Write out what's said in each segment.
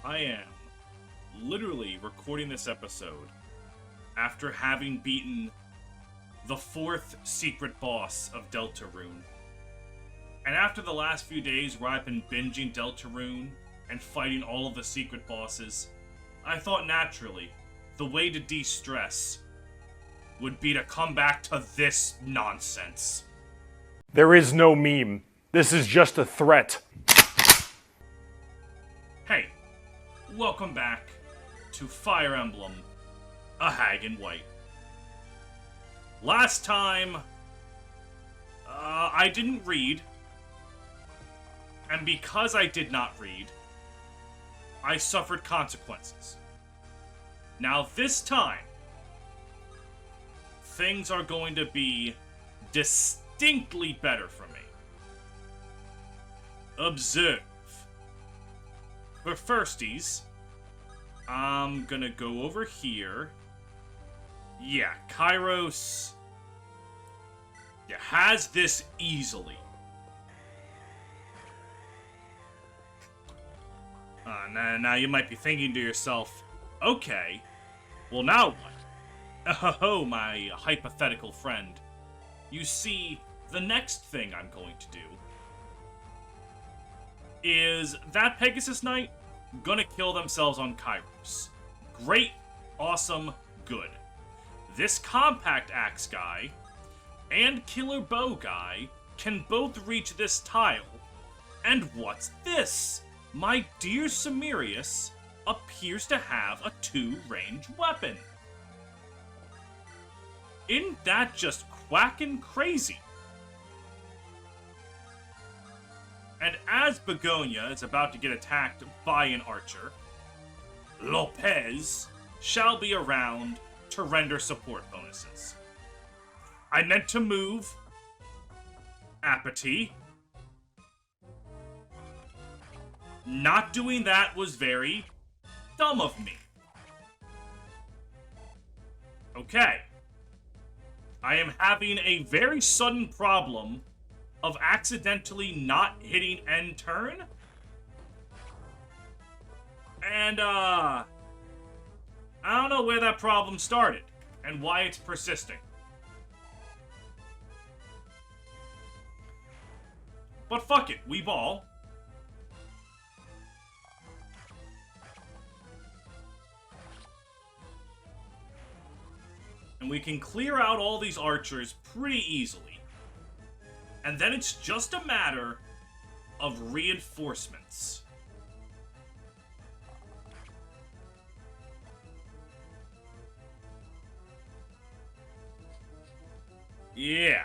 I am literally recording this episode after having beaten the 4th secret boss of Deltarune. And after the last few days where I've been binging Deltarune and fighting all of the secret bosses, I thought naturally the way to de-stress would be to come back to this nonsense. There is no meme. This is just a threat. Hey, welcome back to Fire Emblem, A Hag in White. Last time, I didn't read, and because I did not read, I suffered consequences. Now this time, things are going to be distinctly better for me. Observe. For firsties, I'm gonna go over here. Yeah, Kairos has this easily. Now you might be thinking to yourself, okay, well now what? Oh, my hypothetical friend. You see, the next thing I'm going to do is that Pegasus Knight gonna kill themselves on Kairos. Great, awesome, good. This Compact Axe guy and Killer Bow guy can both reach this tile. And what's this? My dear Samirius appears to have a 2-range weapon. Isn't that just quackin' crazy? And as Begonia is about to get attacked by an archer, Lopez shall be around to render support bonuses. I meant to move Apathy. Not doing that was very dumb of me. Okay. I am having a very sudden problem of accidentally not hitting end turn. And, I don't know where that problem started and why it's persisting. But fuck it, we ball. And we can clear out all these archers pretty easily. And then it's just a matter of reinforcements. Yeah.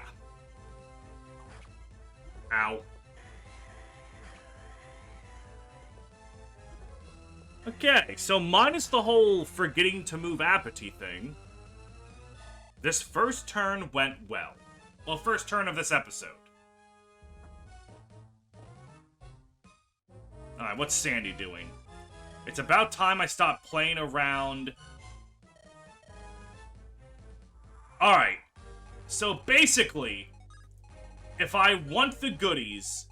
Ow. Okay, so minus the whole forgetting to move Apathy thing, this first turn went well. Well, first turn of this episode. Alright, what's Sandy doing? It's about time I stopped playing around. Alright. So basically, if I want the goodies,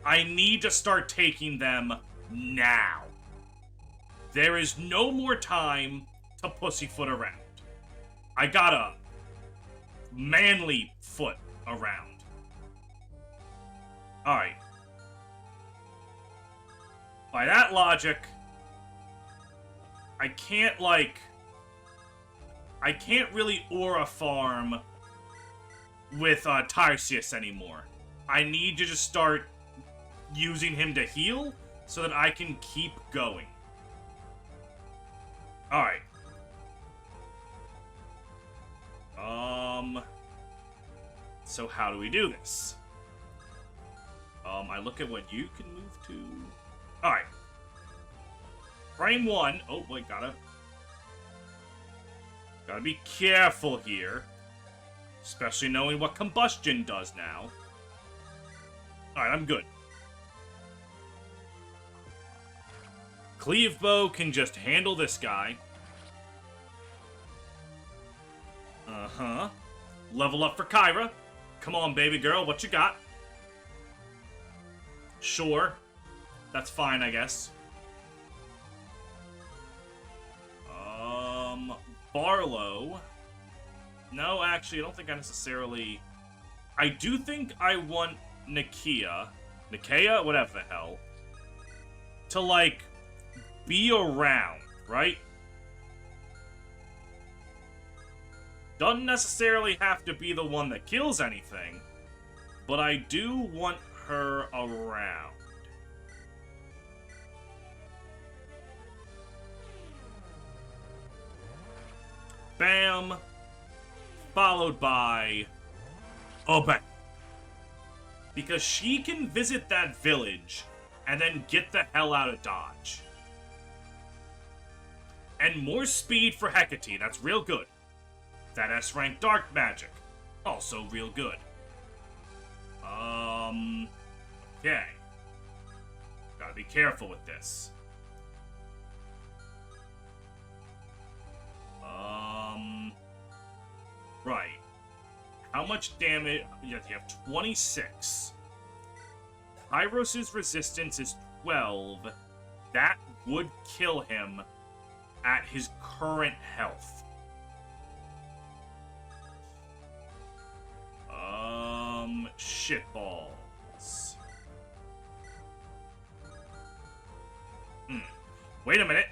I need to start taking them now. There is no more time to pussyfoot around. I gotta manly foot around. Alright. By that logic, I can't really aura farm with Tarsius anymore. I need to just start using him to heal so that I can keep going. Alright. So how do we do this? I look at what you can move to. Alright. Frame 1. Oh, wait, gotta be careful here. Especially knowing what combustion does now. Alright, I'm good. Cleave Bow can just handle this guy. Uh-huh. Level up for Kyra. Come on, baby girl, what you got? Sure. That's fine, I guess. Barlow. No, actually, I don't think I necessarily... I do think I want Nikia, whatever the hell, to, like, be around, right? Doesn't necessarily have to be the one that kills anything, but I do want her around. Bam! Followed by... Obey. Because she can visit that village and then get the hell out of Dodge. And more speed for Hecate, that's real good. That S-rank dark magic, also real good. Okay. Gotta be careful with this. Right. How much damage? Yeah, you have 26. Kairos' resistance is 12. That would kill him at his current health. Shitballs. Wait a minute.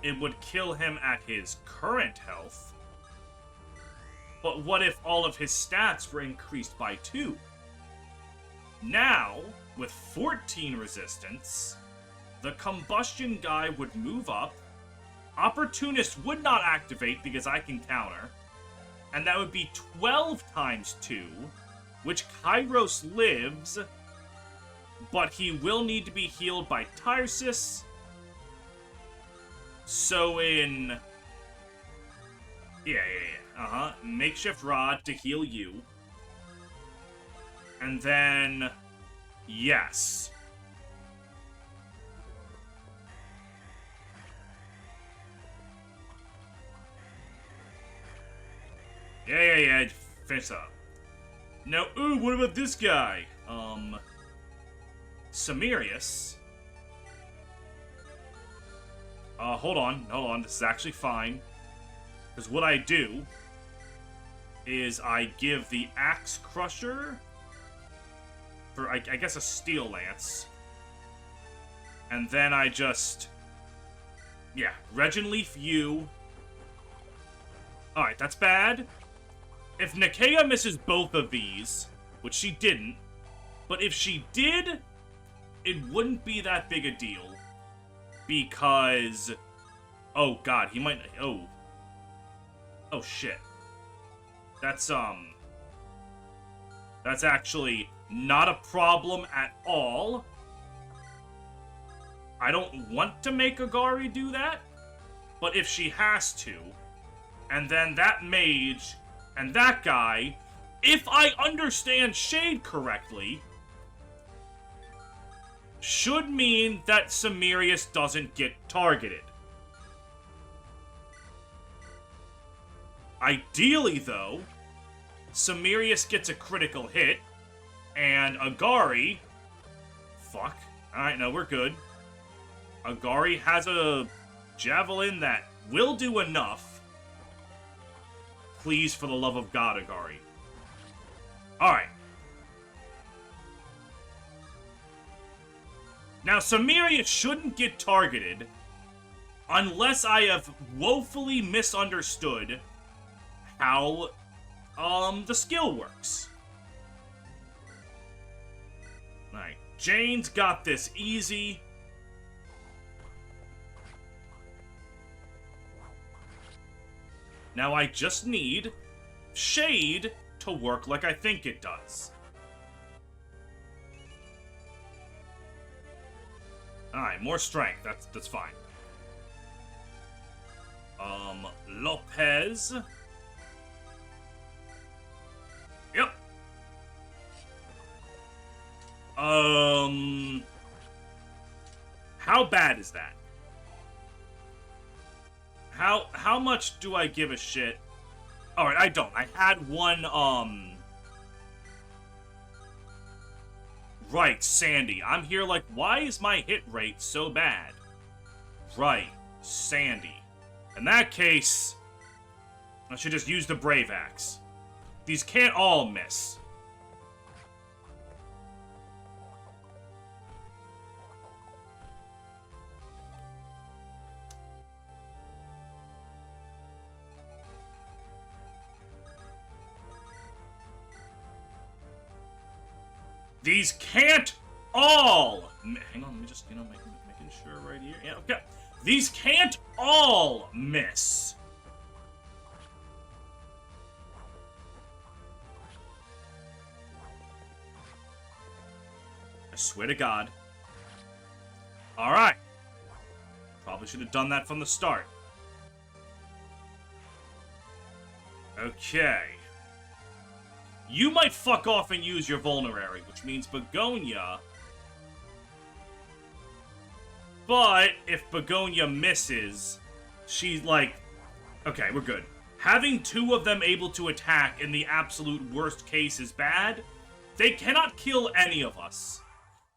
It would kill him at his current health. But what if all of his stats were increased by 2? Now, with 14 resistance, the combustion guy would move up. Opportunist would not activate because I can counter. And that would be 12 times 2, which Kairos lives, but he will need to be healed by Tyrsis. So in... Yeah. Makeshift rod to heal you. And then... Yes. Yeah. Finish up. Now, what about this guy? Samirius. Hold on. This is actually fine. Because what I do is I give the Axe Crusher for, I guess, a Steel Lance. And then I just... Yeah, Regenleaf you. Alright, that's bad. If Nikia misses both of these, which she didn't, but if she did, it wouldn't be that big a deal. Because... Oh, God, he might... Oh, shit. That's actually not a problem at all. I don't want to make Agari do that, but if she has to, and then that mage and that guy, if I understand Shade correctly, should mean that Samirius doesn't get targeted. Ideally, though, Samirius gets a critical hit, and Agari... Fuck. Alright, no, we're good. Agari has a javelin that will do enough. Please, for the love of God, Agari. Alright. Now, Samirius shouldn't get targeted unless I have woefully misunderstood how the skill works. Alright, Jane's got this easy. Now I just need Shade to work like I think it does. Alright, more strength. That's fine. Lopez. Yep. How bad is that? How much do I give a shit? Alright, I don't. I had one, Right, Sandy. I'm here like, why is my hit rate so bad? Right, Sandy. In that case, I should just use the Brave Axe. These can't all miss. These can't all... Hang on, let me just, making sure right here. Yeah, okay. These can't all miss. I swear to God. Alright. Probably should have done that from the start. Okay. You might fuck off and use your vulnerary, which means Begonia. But if Begonia misses, she's like... Okay, we're good. Having two of them able to attack in the absolute worst case is bad. They cannot kill any of us.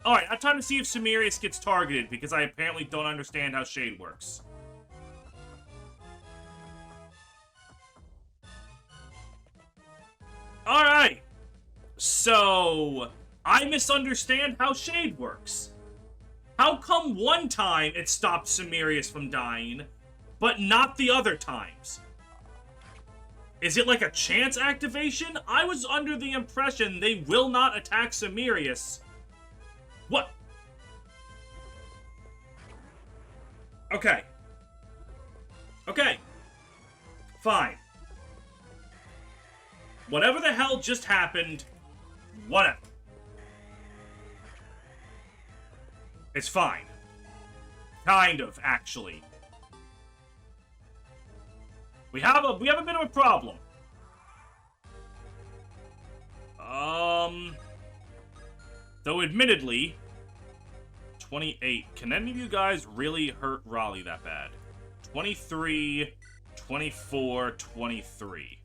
Alright, I'm trying to see if Samirius gets targeted, because I apparently don't understand how Shade works. Alright. So, I misunderstand how Shade works. How come one time it stopped Samirius from dying, but not the other times? Is it like a chance activation? I was under the impression they will not attack Samirius. What? Okay. Okay. Fine. Whatever the hell just happened, whatever. It's fine. Kind of, actually. We have a bit of a problem. Though admittedly, 28. Can any of you guys really hurt Raleigh that bad? 23, 24, 23.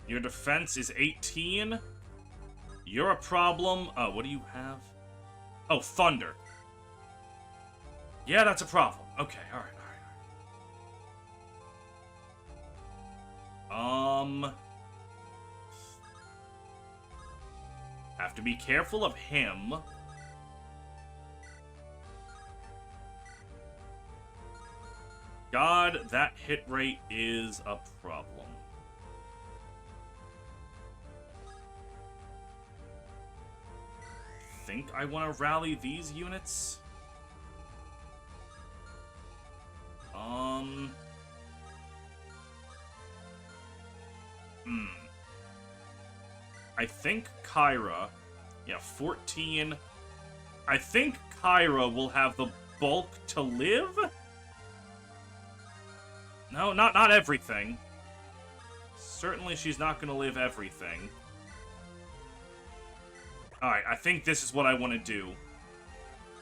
Your defense is 18. You're a problem. Oh, what do you have? Oh, Thunder. Yeah, that's a problem. Okay, alright. Have to be careful of him. God, that hit rate is a problem. Think I want to rally these units? I think Kyra... Yeah, 14... I think Kyra will have the bulk to live? No, not everything. Certainly she's not going to live everything. Alright, I think this is what I want to do.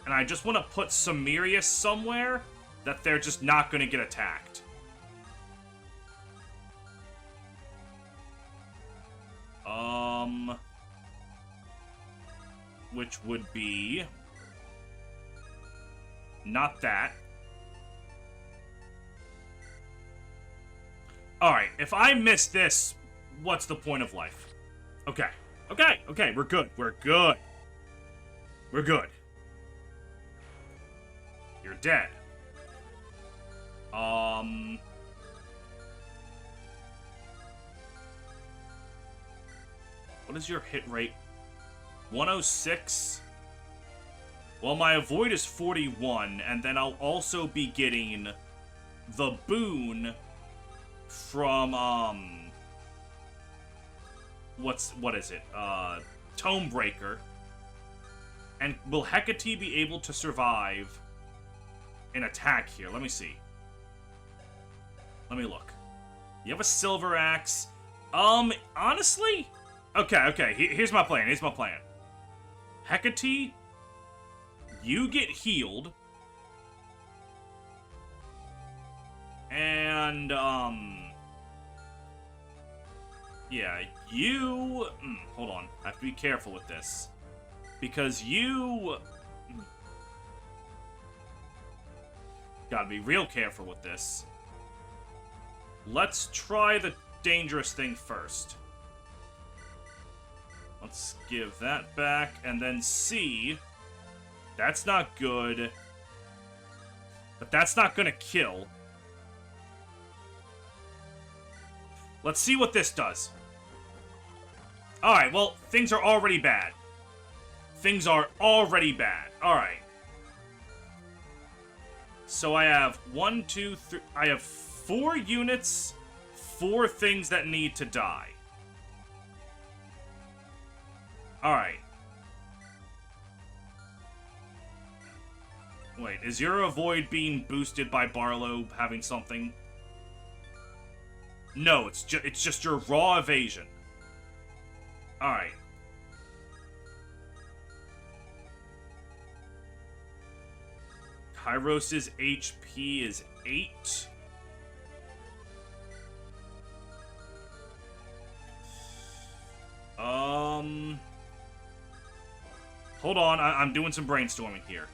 And I just want to put Samirius somewhere that they're just not going to get attacked. Which would be... Not that. Alright, if I miss this, what's the point of life? Okay. Okay, we're good. We're good. We're good. You're dead. What is your hit rate? 106? Well, my avoid is 41, and then I'll also be getting the boon from, what is it? Tomebreaker. And will Hecate be able to survive an attack here? Let me see. Let me look. You have a silver axe. Honestly? Okay, here's my plan, Hecate, you get healed. And, yeah, you... hold on. I have to be careful with this. Because you... Gotta be real careful with this. Let's try the dangerous thing first. Let's give that back, and then C. That's not good. But that's not gonna kill. Let's see what this does. Alright, well, things are already bad. Things are already bad. Alright. So I have 1, 2, 3... I have 4 units, 4 things that need to die. Alright. Wait, is your avoid being boosted by Barlow having something? No, it's just your raw evasion. Alright. Kairos' HP is 8. Hold on, I'm doing some brainstorming here.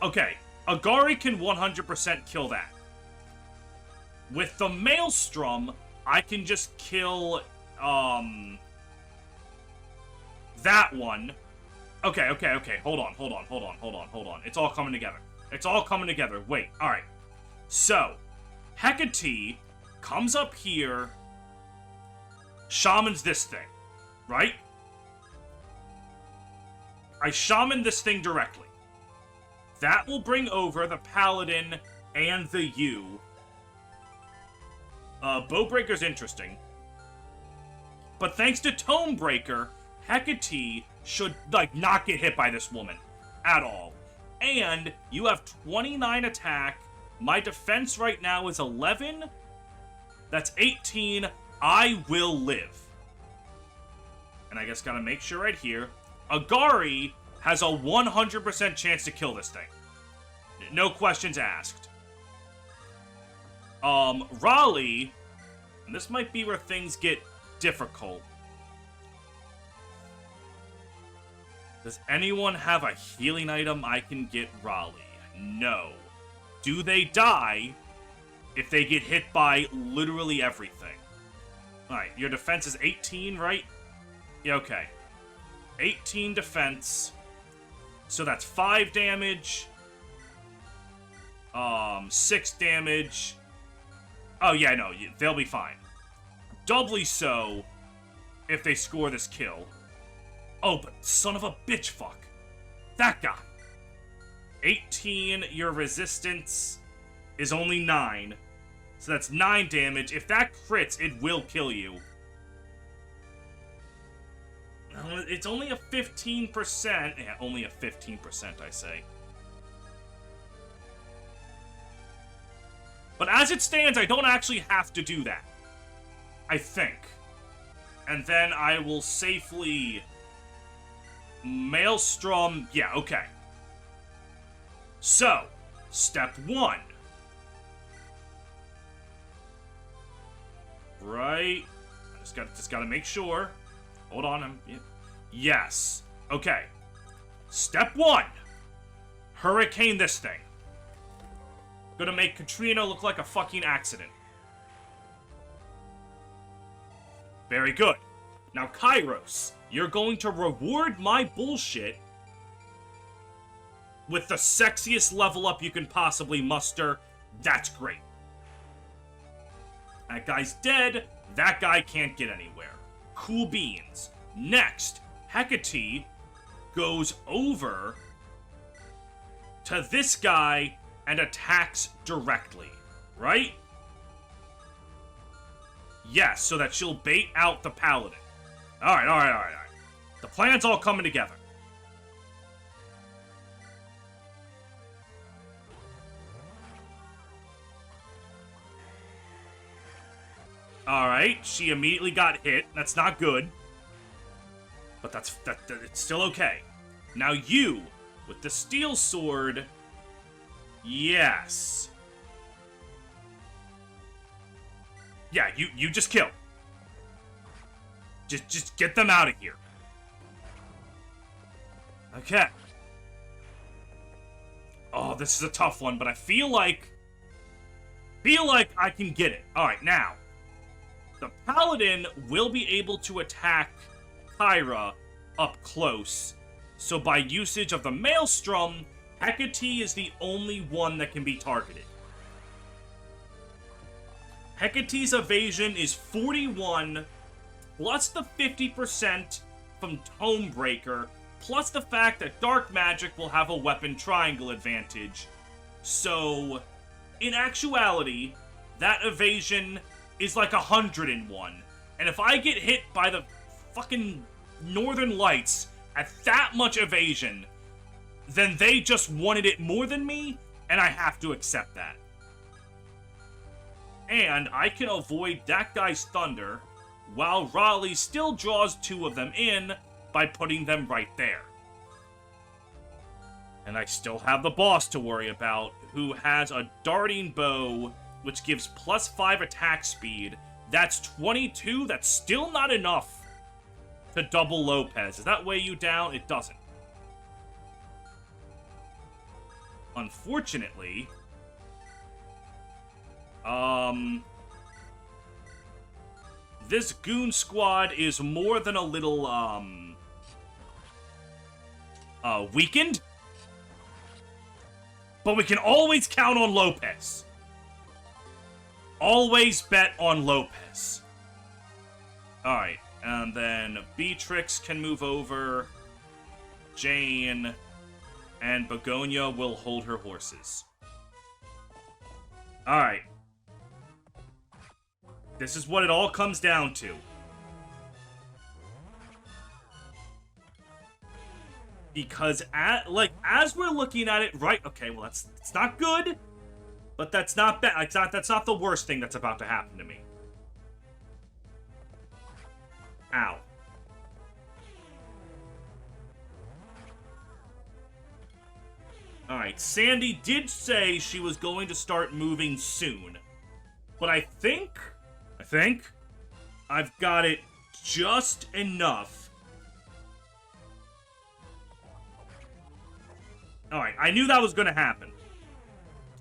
Okay, Agari can 100% kill that. With the Maelstrom, I can just kill, that one. Okay, hold on. It's all coming together. It's all coming together. Wait, alright. So, Hecate comes up here, shamans this thing, right? I shaman this thing directly. That will bring over the Paladin and the U. Bowbreaker's interesting. But thanks to Tomebreaker, Hecate should, like, not get hit by this woman. At all. And you have 29 attack. My defense right now is 11. That's 18. I will live. And I guess gotta make sure right here. Agari has a 100% chance to kill this thing. No questions asked. Raleigh, and this might be where things get difficult. Does anyone have a healing item I can get Raleigh? No. Do they die if they get hit by literally everything? Alright, your defense is 18, right? Yeah, okay. 18 defense. So that's 5 damage. 6 damage. Oh, yeah, no, they'll be fine. Doubly so if they score this kill. Oh, but son of a bitch fuck. That guy. 18, your resistance is only 9. So that's 9 damage. If that crits, it will kill you. It's only a 15%. Yeah, only a 15%, I say. But as it stands, I don't actually have to do that. I think. And then I will safely... Maelstrom... Yeah, okay. So, step 1. Right. I just gotta make sure. Hold on. Yes. Okay. Step 1. Hurricane this thing. Gonna make Katrina look like a fucking accident. Very good. Now, Kairos, you're going to reward my bullshit with the sexiest level up you can possibly muster. That's great. That guy's dead. That guy can't get anywhere. Cool beans. Next, Hecate goes over to this guy and attacks directly, right? Yes, so that she'll bait out the Paladin. Alright. The plan's all coming together. Alright, she immediately got hit. That's not good. But it's still okay. Now you, with the steel sword... Yes. Yeah, you just kill. Just get them out of here. Okay. Oh, this is a tough one, but I feel like feel like I can get it. Alright, now. The Paladin will be able to attack Kyra up close. So by usage of the Maelstrom, Hecate is the only one that can be targeted. Hecate's evasion is 41, plus the 50% from Tomebreaker, plus the fact that Dark Magic will have a weapon triangle advantage. So, in actuality, that evasion is like 101. And if I get hit by the fucking Northern Lights at that much evasion, then they just wanted it more than me, and I have to accept that. And I can avoid that guy's thunder, while Raleigh still draws 2 of them in by putting them right there. And I still have the boss to worry about, who has a darting bow, which gives plus 5 attack speed. That's 22, that's still not enough to double Lopez. Does that weigh you down? It doesn't. Unfortunately, this goon squad is more than a little, weakened. But we can always count on Lopez. Always bet on Lopez. Alright, and then Beatrix can move over. Jane and Begonia will hold her horses. Alright. This is what it all comes down to. Because, as we're looking at it, right, okay, well, it's not good, but that's not bad. That's not the worst thing that's about to happen to me. Ow. Alright, Sandy did say she was going to start moving soon. But I think I've got it just enough. Alright, I knew that was going to happen.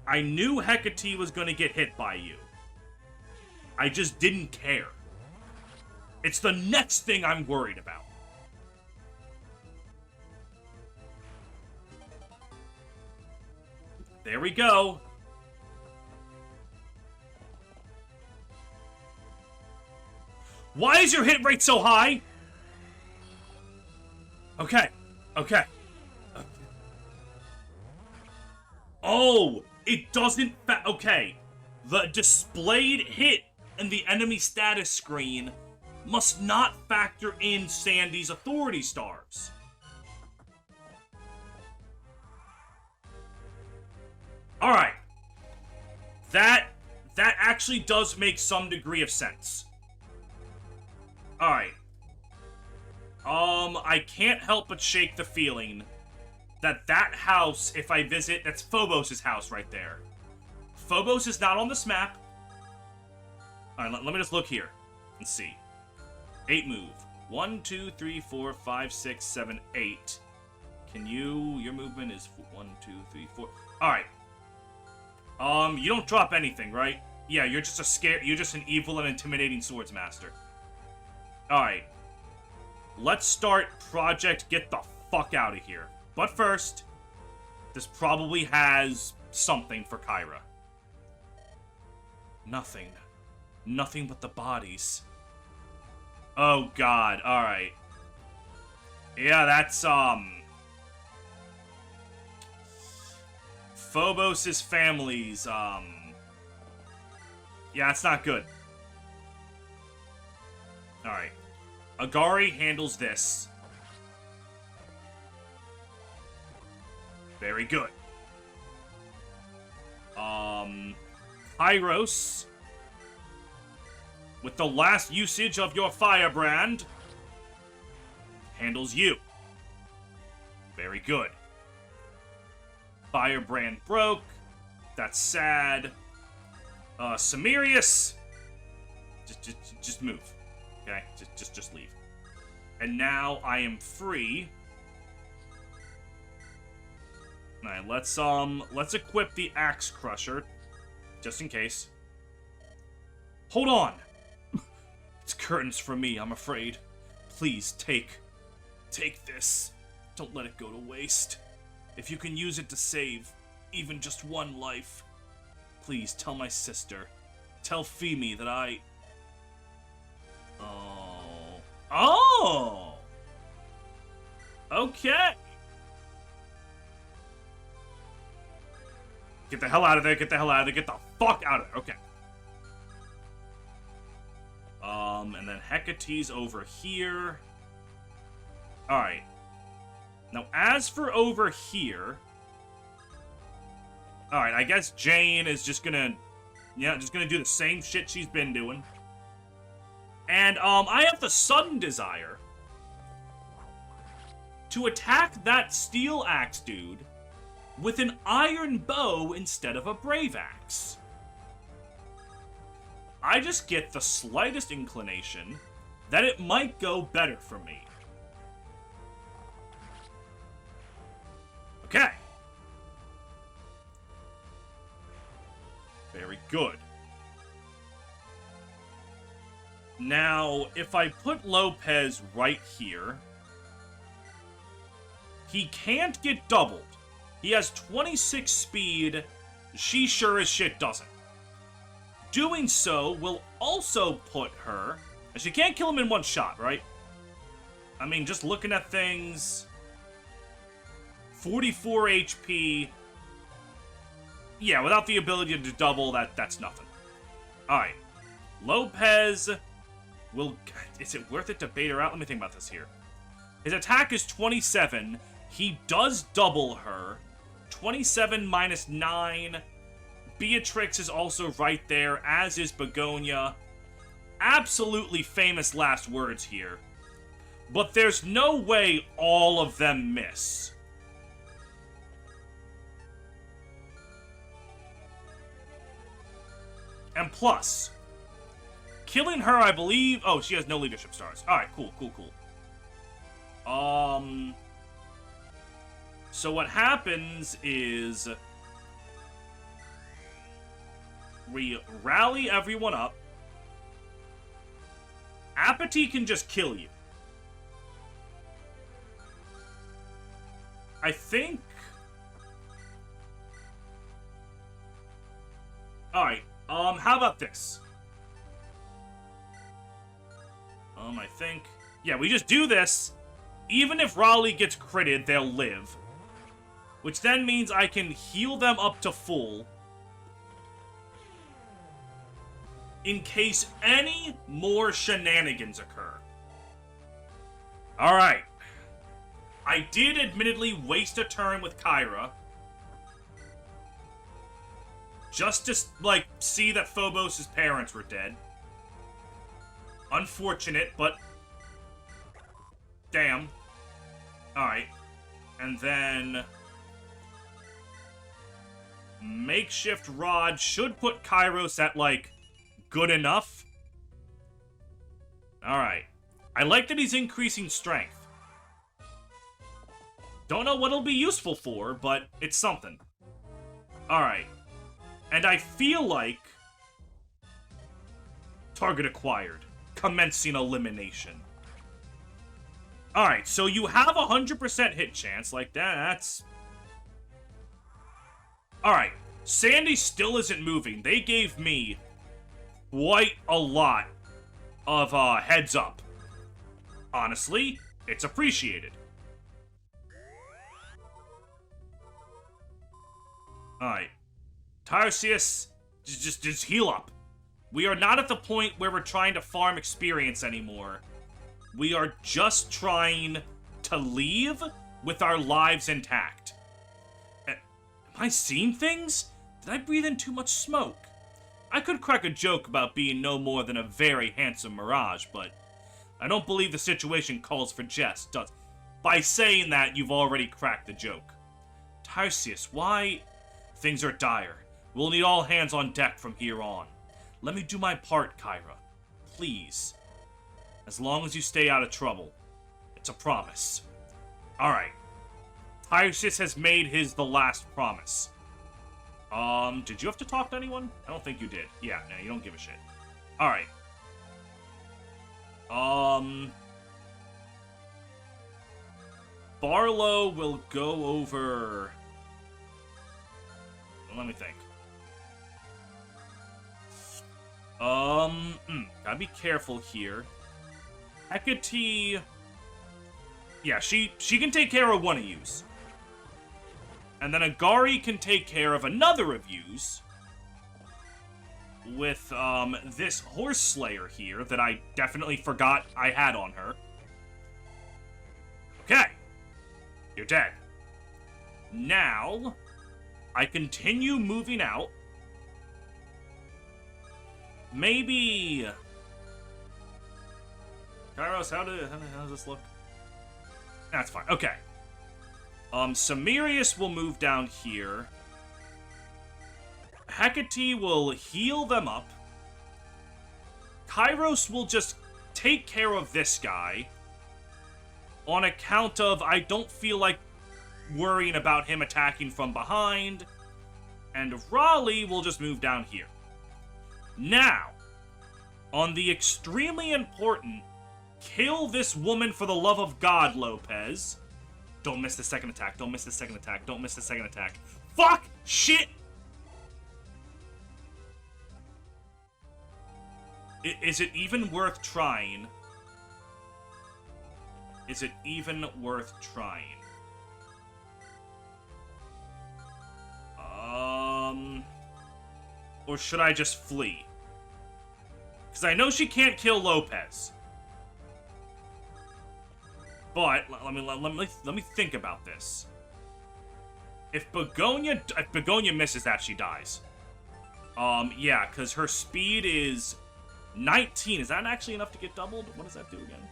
I knew Hecate was going to get hit by you. I just didn't care. It's the next thing I'm worried about. There we go. Why is your hit rate so high? Okay. Oh, it doesn't okay. The displayed hit in the enemy status screen must not factor in Sandy's authority stars. Alright. That actually does make some degree of sense. Alright. I can't help but shake the feeling that house, if I visit, that's Phobos' house right there. Phobos is not on this map. Alright, let me just look here and see. 8 move. 1, 2, 3, 4, 5, 6, 7, 8. Can you... Your movement is 1, 2, 3, 4... Alright. You don't drop anything, right? Yeah, you're just you're just an evil and intimidating swordsmaster. Alright. Let's start Project Get the Fuck Out of Here. But first, this probably has something for Kyra. Nothing. Nothing but the bodies. Oh god, alright. Yeah, that's, Phobos' family's, yeah, it's not good. Alright. Agari handles this. Very good. Kairos, with the last usage of your firebrand, handles you. Very good. Firebrand broke. That's sad. Samirius, just move. Okay, just leave. And now I am free. Alright, let's equip the Axe Crusher, just in case. Hold on! It's curtains for me, I'm afraid. Please, take this. Don't let it go to waste. If you can use it to save even just one life, please tell my sister. Tell Femi that I... Oh! Okay. Get the hell out of there, get the hell out of there, get the fuck out of there. Okay. And then Hecate's over here. Alright. Now, as for over here... Alright, I guess Jane is just gonna... Yeah, just gonna do the same shit she's been doing. And, I have the sudden desire to attack that steel axe dude with an iron bow instead of a brave axe. I just get the slightest inclination that it might go better for me. Okay. Very good. Now, if I put Lopez right here, he can't get doubled. He has 26 speed. She sure as shit doesn't. Doing so will also put her... She can't kill him in one shot, right? I mean, just looking at things... 44 HP... Yeah, without the ability to double, that's nothing. Alright. Lopez will... Is it worth it to bait her out? Let me think about this here. His attack is 27. He does double her. 27 minus 9... Beatrix is also right there, as is Begonia. Absolutely famous last words here. But there's no way all of them miss. And plus, killing her, I believe... Oh, she has no leadership stars. Alright, cool. So what happens is... We rally everyone up. Apathy can just kill you. I think... Alright, how about this? I think... Yeah, we just do this. Even if Raleigh gets critted, they'll live. Which then means I can heal them up to full. In case any more shenanigans occur. Alright. I did admittedly waste a turn with Kyra. Just to, like, see that Phobos' parents were dead. Unfortunate, but... Damn. Alright. And then... Makeshift Rod should put Kairos at, like... Good enough? Alright. I like that he's increasing strength. Don't know what it'll be useful for, but it's something. Alright. And I feel like... Target acquired. Commencing elimination. Alright, so you have a 100% hit chance. Like, that's... Alright. Sandy still isn't moving. They gave me... quite a lot of heads up. Honestly, it's appreciated. Alright. Tarsius, just heal up. We are not at the point where we're trying to farm experience anymore. We are just trying to leave with our lives intact. Am I seeing things? Did I breathe in too much smoke? I could crack a joke about being no more than a very handsome mirage, but I don't believe the situation calls for jest, does... By saying that, you've already cracked the joke. Tarsius, why... Things are dire. We'll need all hands on deck from here on. Let me do my part, Kyra. Please. As long as you stay out of trouble. It's a promise. Alright. Tarsius has made his the last promise. Did you have to talk to anyone? I don't think you did. Yeah, no, you don't give a shit. Alright. Barlow will go over... Let me think. Gotta be careful here. Hecate... Yeah, she can take care of one of yous. And then Agari can take care of another of yous. With, this Horse Slayer here that I definitely forgot I had on her. Okay. You're dead. Now, I continue moving out. Maybe... Kairos, how does this look? That's fine. Okay. Samirius will move down here. Hecate will heal them up. Kairos will just take care of this guy. On account of, I don't feel like worrying about him attacking from behind. And Raleigh will just move down here. Now, on the extremely important, kill this woman for the love of God, Lopez. Don't miss the second attack. Don't miss the second attack. Don't miss the second attack. Fuck! Shit! Is it even worth trying? Is it even worth trying? Or should I just flee? Because I know she can't kill Lopez. But let me think about this. If Begonia misses that, she dies. Yeah, because her speed is 19. Is that actually enough to get doubled? What does that do again?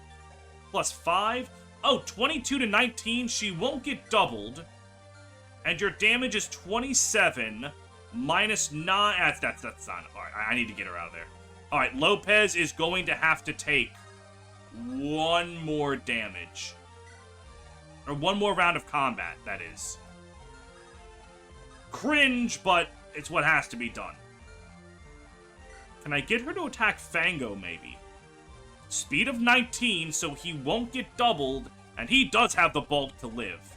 Plus 5? Oh, 22 to 19. She won't get doubled. And your damage is 27 minus 9. That's not. Alright, I need to get her out of there. Alright, Lopez is going to have to take one more damage. Or one more round of combat, that is. Cringe, but it's what has to be done. Can I get her to attack Fango, maybe? Speed of 19, so he won't get doubled, and he does have the bulk to live.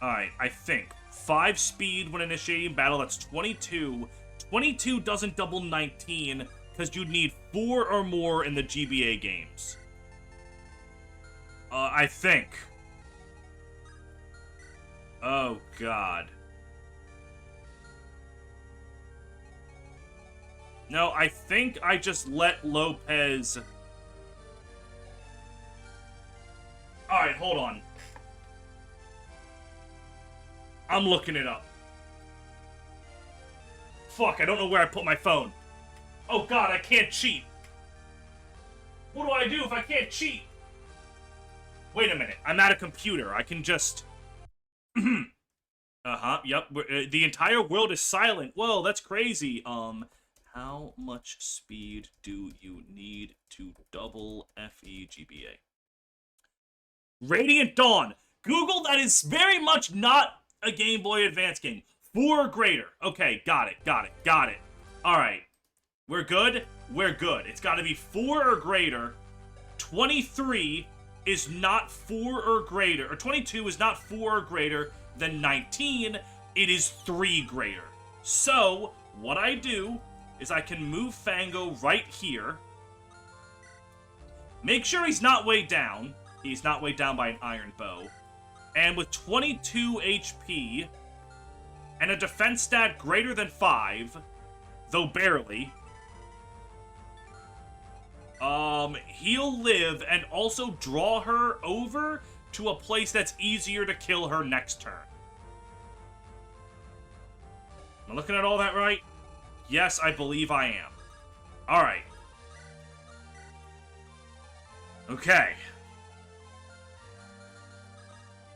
Alright, I think. 5 speed when initiating battle, that's 22. 22 doesn't double 19, because you'd need 4 or more in the GBA games. I think. Oh, God. No, I think I just let Lopez... Alright, hold on. I'm looking it up. Fuck, I don't know where I put my phone. Oh God, I can't cheat. What do I do if I can't cheat? Wait a minute, I'm at a computer. I can just... Yep. The entire world is silent. Whoa, that's crazy. How much speed do you need to double FEGBA? Radiant Dawn. Google, that is very much not a Game Boy Advance game. 4 or greater. Okay, got it. Alright. We're good? We're good. It's got to be 4 or greater. 23 is not 4 or greater. Or 22 is not 4 or greater than 19. It is 3 greater. So, what I do is I can move Fango right here. Make sure he's not weighed down. He's not weighed down by an iron bow. And with 22 HP, and a defense stat greater than 5, though barely, he'll live and also draw her over to a place that's easier to kill her next turn. Am I looking at all that right? Yes, I believe I am. Alright. Okay.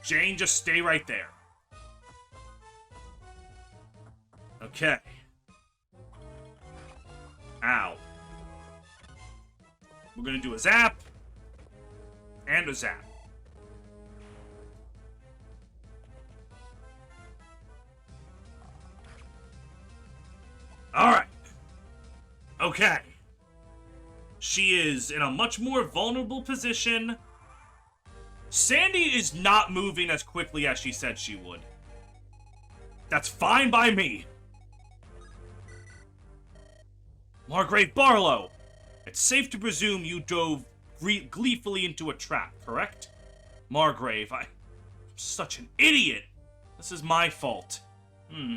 Jane, just stay right there. Okay. Ow. We're gonna do a zap. And a zap. Alright. Okay. She is in a much more vulnerable position. Sandy is not moving as quickly as she said she would. That's fine by me. Margrave Barlow, it's safe to presume you dove gleefully into a trap, correct? Margrave, I'm such an idiot. This is my fault.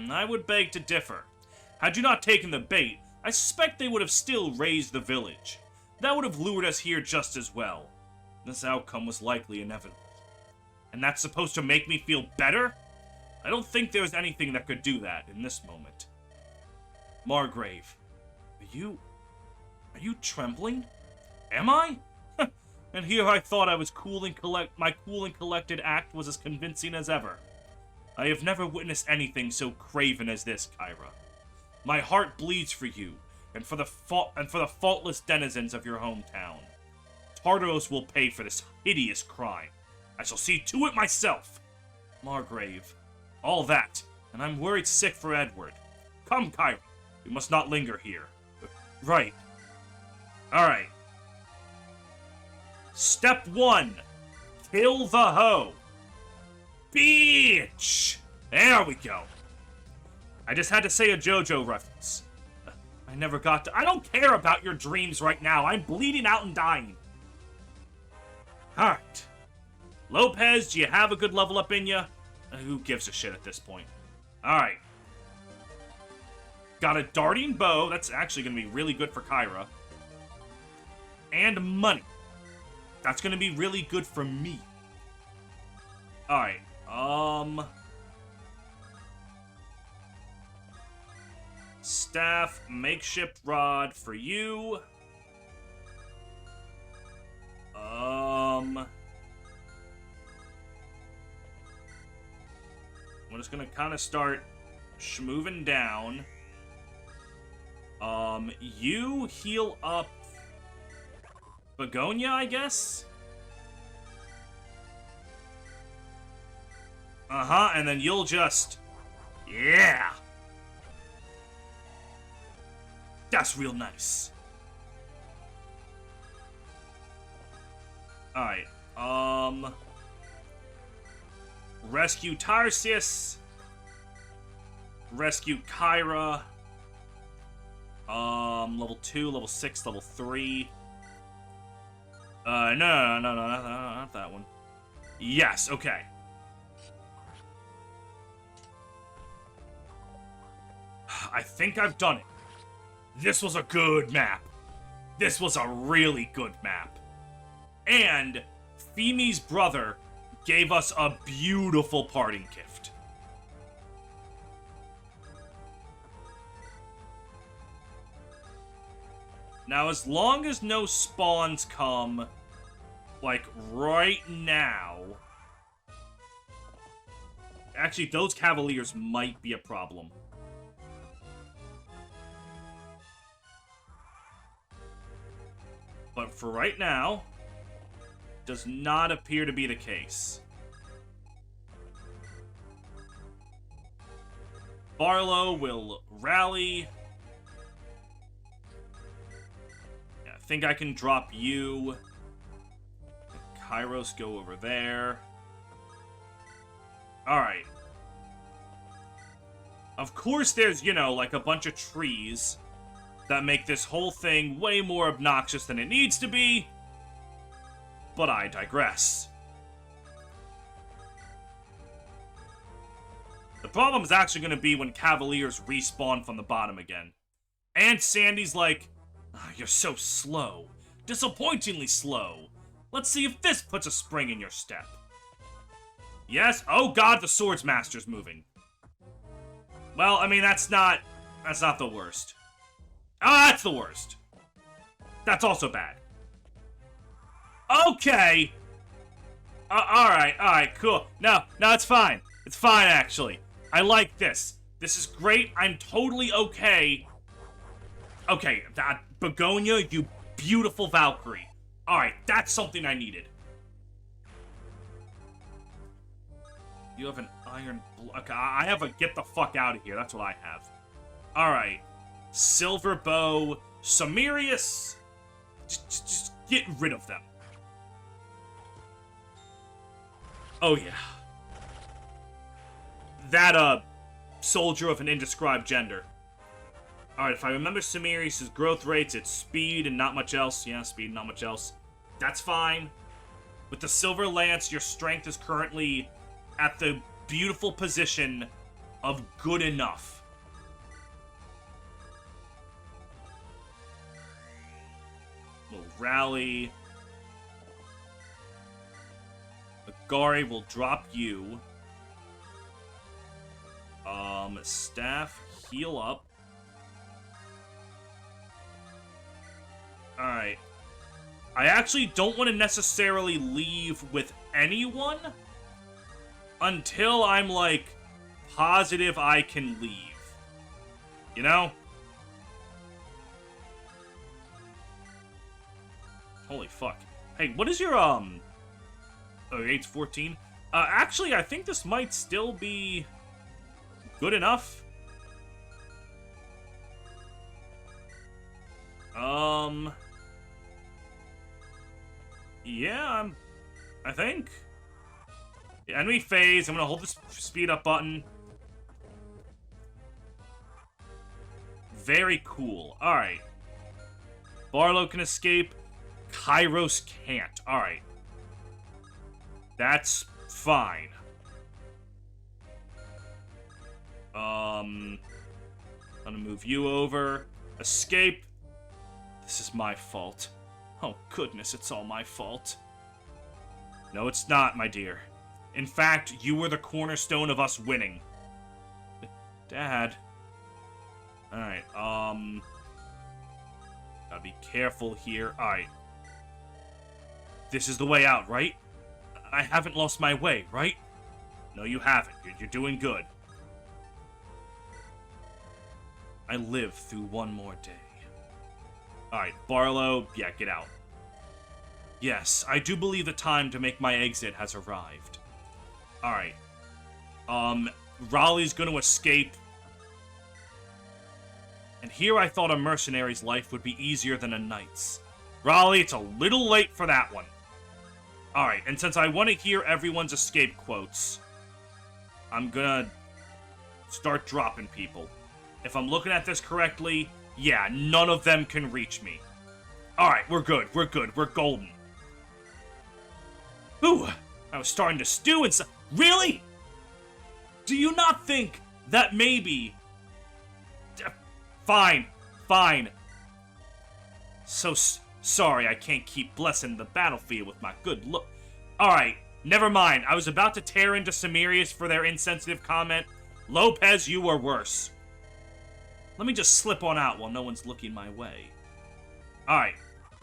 I would beg to differ. Had you not taken the bait, I suspect they would have still razed the village. That would have lured us here just as well. This outcome was likely inevitable. And that's supposed to make me feel better? I don't think there's anything that could do that in this moment. Margrave, are you trembling? Am I? And here I thought I was my cool and collected act was as convincing as ever. I have never witnessed anything so craven as this, Kyra. My heart bleeds for you, and for the faultless denizens of your hometown. Tartaros will pay for this hideous crime. I shall see to it myself. Margrave, all that, and I'm worried sick for Edward. Come, Kyra, we must not linger here. Right. Alright. Step 1. Kill the hoe. Bitch! There we go. I just had to say a JoJo reference. I never got to... I don't care about your dreams right now. I'm bleeding out and dying. Alright. Lopez, do you have a good level up in you? Who gives a shit at this point? Alright. Got a darting bow. That's actually going to be really good for Kyra. And money. That's going to be really good for me. Alright. Staff, makeshift rod for you. I'm just gonna kind of start moving down. You heal up Begonia, I guess? And then you'll just... Yeah! That's real nice. Alright, rescue Tarsius. Rescue Kyra. Level 2, level 6, level 3. No, not that one. Yes, okay. I think I've done it. This was a good map. This was a really good map. And Femi's brother gave us a beautiful parting gift. Now, as long as no spawns come, like, right now... Actually, those Cavaliers might be a problem. But for right now, does not appear to be the case. Barlow will rally. Yeah, I think I can drop you. Kairos go over there. Alright. Of course there's, you know, like a bunch of trees that make this whole thing way more obnoxious than it needs to be. But I digress. The problem is actually going to be when Cavaliers respawn from the bottom again. And Sandy's like, oh, you're so slow. Disappointingly slow. Let's see if this puts a spring in your step. Yes? Oh god, the Swordsmaster's moving. Well, I mean, that's not the worst. Oh, that's the worst. That's also bad. Okay. Alright, cool. No, it's fine. It's fine, actually. I like this. This is great. I'm totally okay. Okay, that Begonia, you beautiful Valkyrie. Alright, that's something I needed. You have an iron... Okay, I have a get the fuck out of here. That's what I have. Alright. Silver bow, Samirius, just get rid of them. Oh yeah. That, soldier of an indescribed gender. Alright, if I remember Samirius' growth rates, it's speed and not much else. Yeah, speed and not much else. That's fine. With the Silver Lance, your strength is currently at the beautiful position of good enough. We'll rally. Agari will drop you. Staff, heal up. Alright. I actually don't want to necessarily leave with anyone until I'm, like, positive I can leave. You know? Holy fuck. Hey, what is your, Oh, 8's 14? Actually, I think this might still be good enough. Yeah, I think. Yeah, enemy phase. I'm gonna hold this speed up button. Very cool. Alright. Barlow can escape. Kairos can't. Alright. That's fine. I'm gonna move you over. Escape. This is my fault. Oh, goodness, it's all my fault. No, it's not, my dear. In fact, you were the cornerstone of us winning. Dad. Alright, gotta be careful here. Alright. This is the way out, right? I haven't lost my way, right? No, you haven't. You're doing good. I live through one more day. Alright, Barlow, yeah, get out. Yes, I do believe the time to make my exit has arrived. Alright. Raleigh's gonna escape. And here I thought a mercenary's life would be easier than a knight's. Raleigh, it's a little late for that one. Alright, and since I want to hear everyone's escape quotes, I'm gonna start dropping people. If I'm looking at this correctly, yeah, none of them can reach me. Alright, we're good, we're good, we're golden. Ooh, I was starting to stew inside. Really? Do you not think that maybe... Fine, fine. So sorry I can't keep blessing the battlefield with my good look. Alright, never mind. I was about to tear into Samirius for their insensitive comment. Lopez, you were worse. Let me just slip on out while no one's looking my way. Alright,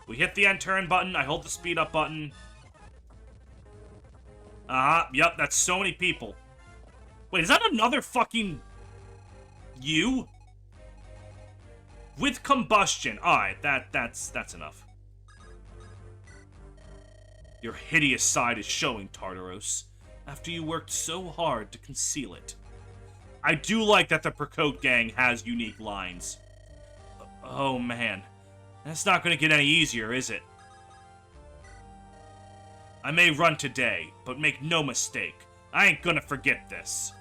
we hit the end turn button. I hold the speed up button. Yep, that's so many people. Wait, is that another fucking... you? With combustion. Alright, that's enough. Your hideous side is showing, Tartaros, after you worked so hard to conceal it. I do like that the Percote gang has unique lines. Oh man, that's not gonna get any easier, is it? I may run today, but make no mistake, I ain't gonna forget this.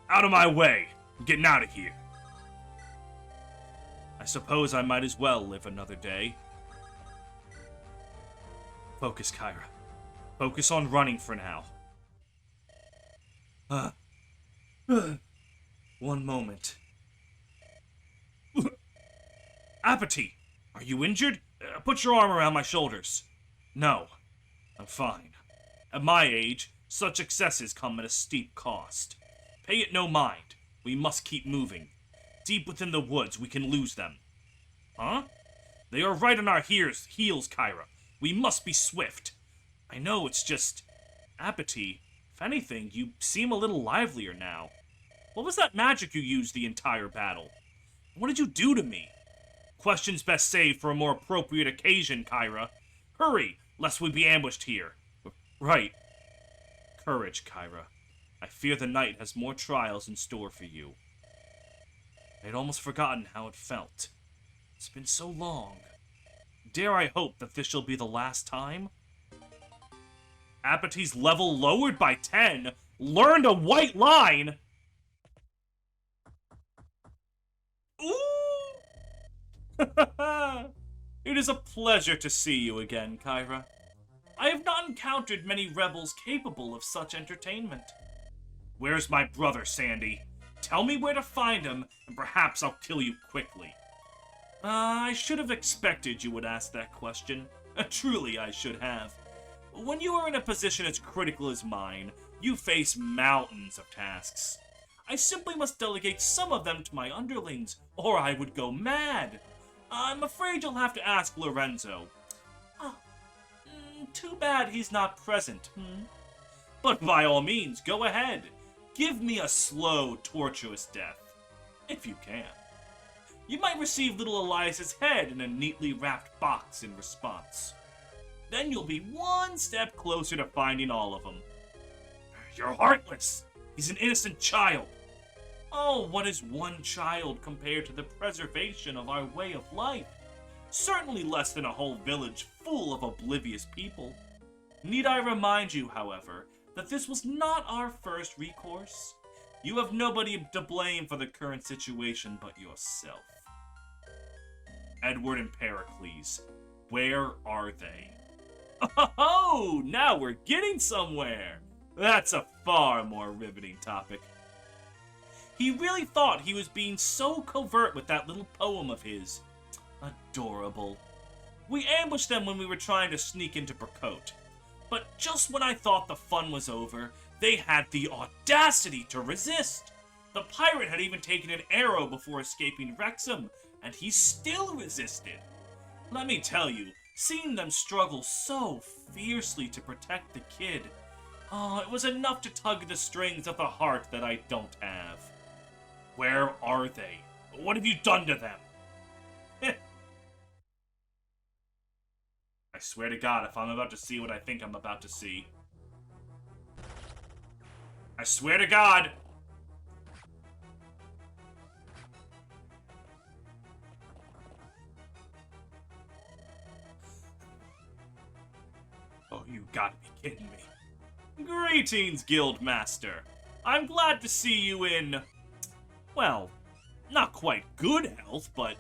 Out of my way! I'm getting out of here. I suppose I might as well live another day. Focus, Kyra. Focus on running for now. One moment. Apathy! Are you injured? Put your arm around my shoulders. No, I'm fine. At my age, such excesses come at a steep cost. Pay it no mind. We must keep moving. Deep within the woods, we can lose them. Huh? They are right on our heels, Kyra. We must be swift. I know, it's just... apathy. If anything, you seem a little livelier now. What was that magic you used the entire battle? What did you do to me? Questions best saved for a more appropriate occasion, Kyra. Hurry, lest we be ambushed here. Right. Courage, Kyra. I fear the night has more trials in store for you. I'd almost forgotten how it felt. It's been so long. Dare I hope that this shall be the last time? Apathy's level lowered by 10. Learned a white line. Ooh! It is a pleasure to see you again, Kyra. I have not encountered many rebels capable of such entertainment. Where's my brother, Sandy? Tell me where to find him, and perhaps I'll kill you quickly. I should have expected you would ask that question. Truly, I should have. When you are in a position as critical as mine, you face mountains of tasks. I simply must delegate some of them to my underlings, or I would go mad. I'm afraid you'll have to ask Lorenzo. Too bad he's not present, But by all means, go ahead. Give me a slow, tortuous death. If you can. You might receive little Elias's head in a neatly wrapped box in response. Then you'll be one step closer to finding all of them. You're heartless! He's an innocent child! Oh, what is one child compared to the preservation of our way of life? Certainly less than a whole village full of oblivious people. Need I remind you, however, that this was not our first recourse? You have nobody to blame for the current situation but yourself. Edward and Pericles, where are they? Oh, now we're getting somewhere! That's a far more riveting topic. He really thought he was being so covert with that little poem of his. Adorable. We ambushed them when we were trying to sneak into Burcote. But just when I thought the fun was over, they had the audacity to resist. The pirate had even taken an arrow before escaping Wrexham, and he still resisted. Let me tell you, seeing them struggle so fiercely to protect the kid, it was enough to tug at the strings of the heart that I don't have. Where are they? What have you done to them? I swear to God, if I'm about to see what I think I'm about to see. I swear to God! Oh, you gotta be kidding me. Greetings, Guildmaster. I'm glad to see you in, well, not quite good health, but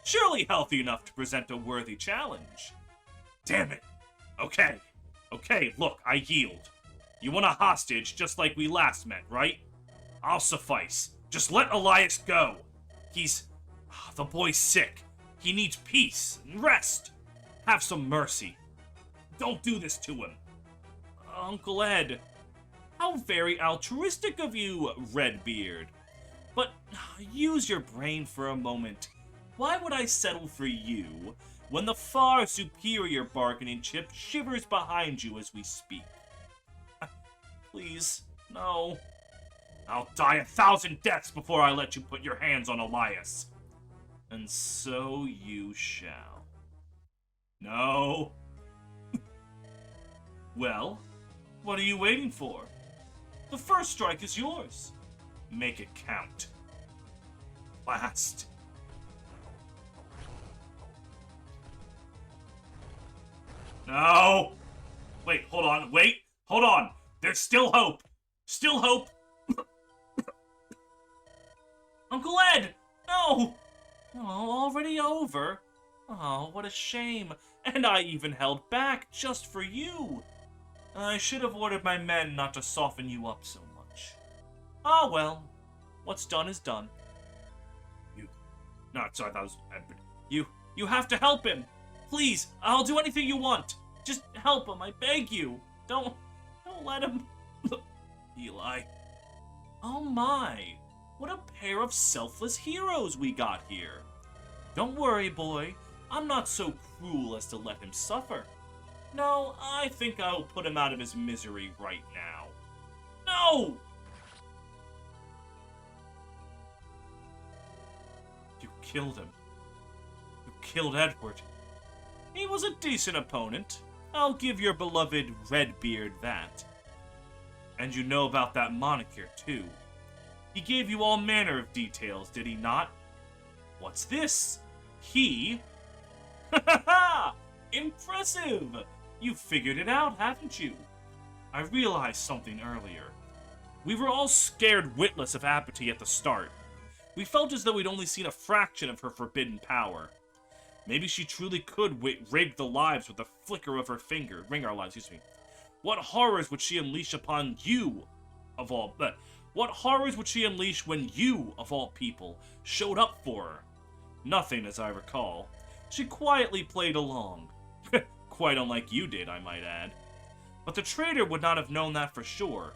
surely healthy enough to present a worthy challenge. Damn it. Okay, look, I yield. You want a hostage just like we last met, right? I'll suffice. Just let Elias go. The boy's sick. He needs peace and rest. Have some mercy. Don't do this to him. Uncle Ed, how very altruistic of you, Redbeard. But use your brain for a moment. Why would I settle for you when the far superior bargaining chip shivers behind you as we speak? Please, no. I'll die 1,000 deaths before I let you put your hands on Elias. And so you shall. No. Well, what are you waiting for? The first strike is yours. Make it count. Last. No! Wait, hold on, hold on! There's still hope! Still hope! Uncle Ed! No! Oh, already over? Oh, what a shame. And I even held back just for you. I should have ordered my men not to soften you up so much. Ah, well. What's done is done. Sorry, that was Edward. You have to help him! Please, I'll do anything you want. Just help him, I beg you. Don't let him... Eli. Oh my. What a pair of selfless heroes we got here. Don't worry, boy. I'm not so cruel as to let him suffer. No, I think I'll put him out of his misery right now. No! You killed him. You killed Edward. He was a decent opponent. I'll give your beloved Redbeard that. And you know about that moniker, too. He gave you all manner of details, did he not? What's this? He... Ha ha ha! Impressive! You figured it out, haven't you? I realized something earlier. We were all scared witless of Apathy at the start. We felt as though we'd only seen a fraction of her forbidden power. Maybe she truly could rig the lives with the flicker of her finger. Ring our lives, excuse me. What horrors would she unleash upon you, of all... what horrors would she unleash when you, of all people, showed up for her? Nothing, as I recall. She quietly played along. Quite unlike you did, I might add. But the traitor would not have known that for sure,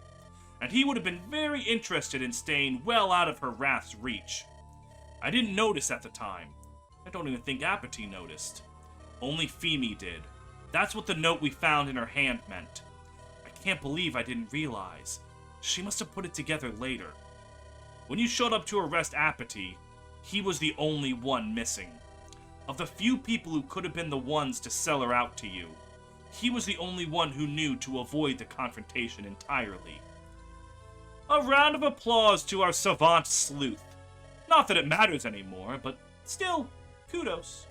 and he would have been very interested in staying well out of her wrath's reach. I didn't notice at the time. I don't even think Apathy noticed. Only Femi did. That's what the note we found in her hand meant. I can't believe I didn't realize. She must have put it together later. When you showed up to arrest Apathy, he was the only one missing. Of the few people who could have been the ones to sell her out to you, he was the only one who knew to avoid the confrontation entirely. A round of applause to our savant sleuth. Not that it matters anymore, but still, kudos.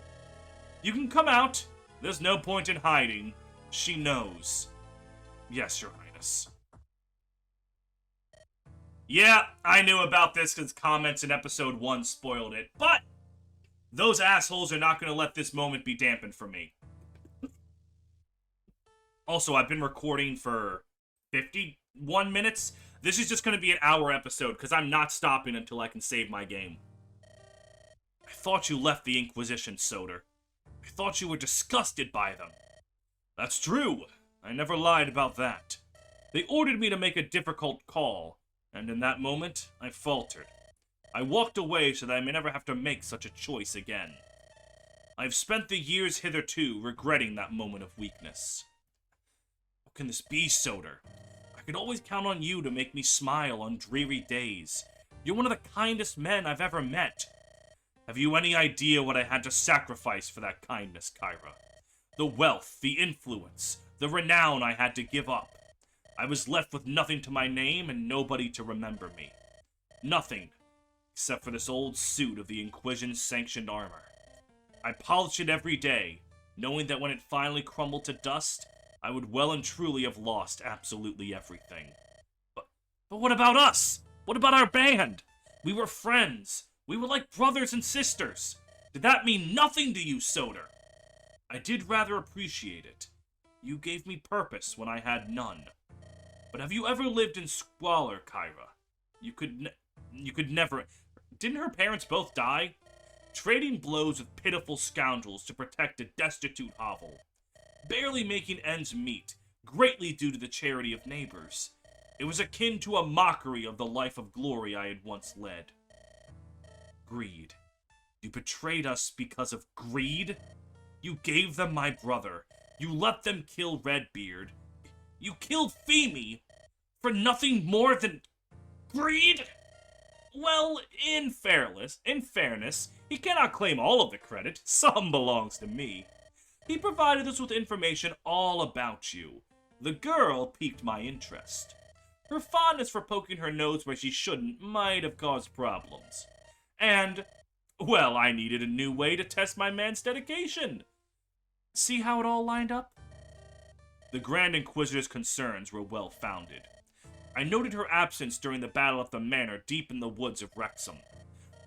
You can come out. There's no point in hiding. She knows. Yes, Your Highness. Yeah, I knew about this because comments in episode 1 spoiled it, but those assholes are not going to let this moment be dampened for me. Also, I've been recording for 51 minutes. This is just going to be an hour episode because I'm not stopping until I can save my game. I thought you left the Inquisition, Soder. I thought you were disgusted by them. That's true. I never lied about that. They ordered me to make a difficult call, and in that moment, I faltered. I walked away so that I may never have to make such a choice again. I've spent the years hitherto regretting that moment of weakness. What can this be, Soder? I could always count on you to make me smile on dreary days. You're one of the kindest men I've ever met. Have you any idea what I had to sacrifice for that kindness, Kyra? The wealth, the influence, the renown I had to give up. I was left with nothing to my name and nobody to remember me. Nothing, except for this old suit of the Inquisition-sanctioned armor. I polished it every day, knowing that when it finally crumbled to dust, I would well and truly have lost absolutely everything. But what about us? What about our band? We were friends. We were like brothers and sisters. Did that mean nothing to you, Soder? I did rather appreciate it. You gave me purpose when I had none. But have you ever lived in squalor, Kyra? You could never... Didn't her parents both die? Trading blows with pitiful scoundrels to protect a destitute hovel. Barely making ends meet, greatly due to the charity of neighbors. It was akin to a mockery of the life of glory I had once led. Greed. You betrayed us because of greed? You gave them my brother. You let them kill Redbeard. You killed Femi for nothing more than greed? Well, in fairness, he cannot claim all of the credit. Some belongs to me. He provided us with information all about you. The girl piqued my interest. Her fondness for poking her nose where she shouldn't might have caused problems. And, well, I needed a new way to test my man's dedication. See how it all lined up? The Grand Inquisitor's concerns were well-founded. I noted her absence during the battle at the manor deep in the woods of Wrexham.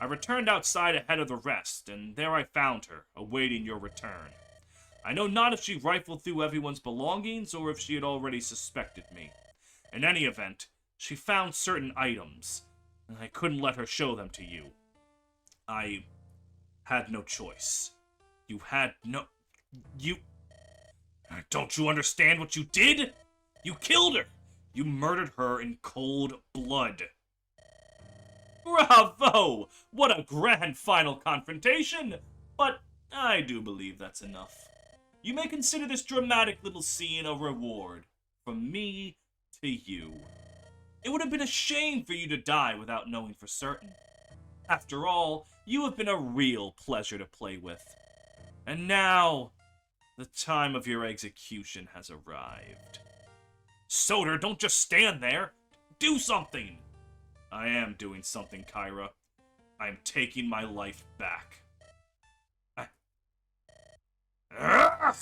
I returned outside ahead of the rest, and there I found her, awaiting your return. I know not if she rifled through everyone's belongings or if she had already suspected me. In any event, she found certain items, and I couldn't let her show them to you. I had no choice. Don't you understand what you did? You killed her! You murdered her in cold blood. Bravo! What a grand final confrontation! But I do believe that's enough. You may consider this dramatic little scene a reward from me to you. It would have been a shame for you to die without knowing for certain. After all, you have been a real pleasure to play with. And now, the time of your execution has arrived. Soder, don't just stand there. Do something! I am doing something, Kyra. I'm taking my life back. Ugh!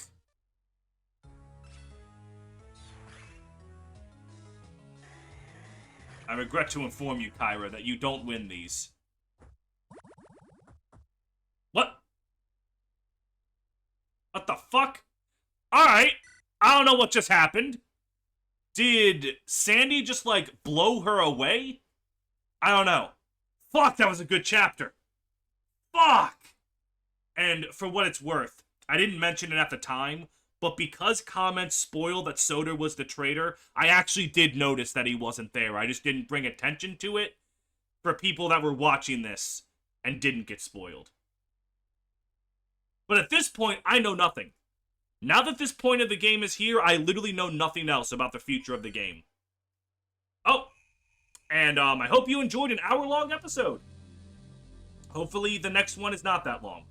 I regret to inform you, Kyra, that you don't win these. What? What the fuck? Alright. I don't know what just happened. Did Sandy just, like, blow her away? I don't know. Fuck, that was a good chapter. Fuck! And for what it's worth, I didn't mention it at the time, but because comments spoiled that Soda was the traitor, I actually did notice that he wasn't there. I just didn't bring attention to it for people that were watching this and didn't get spoiled. But at this point, I know nothing. Now that this point of the game is here, I literally know nothing else about the future of the game. Oh, and I hope you enjoyed an hour-long episode. Hopefully the next one is not that long.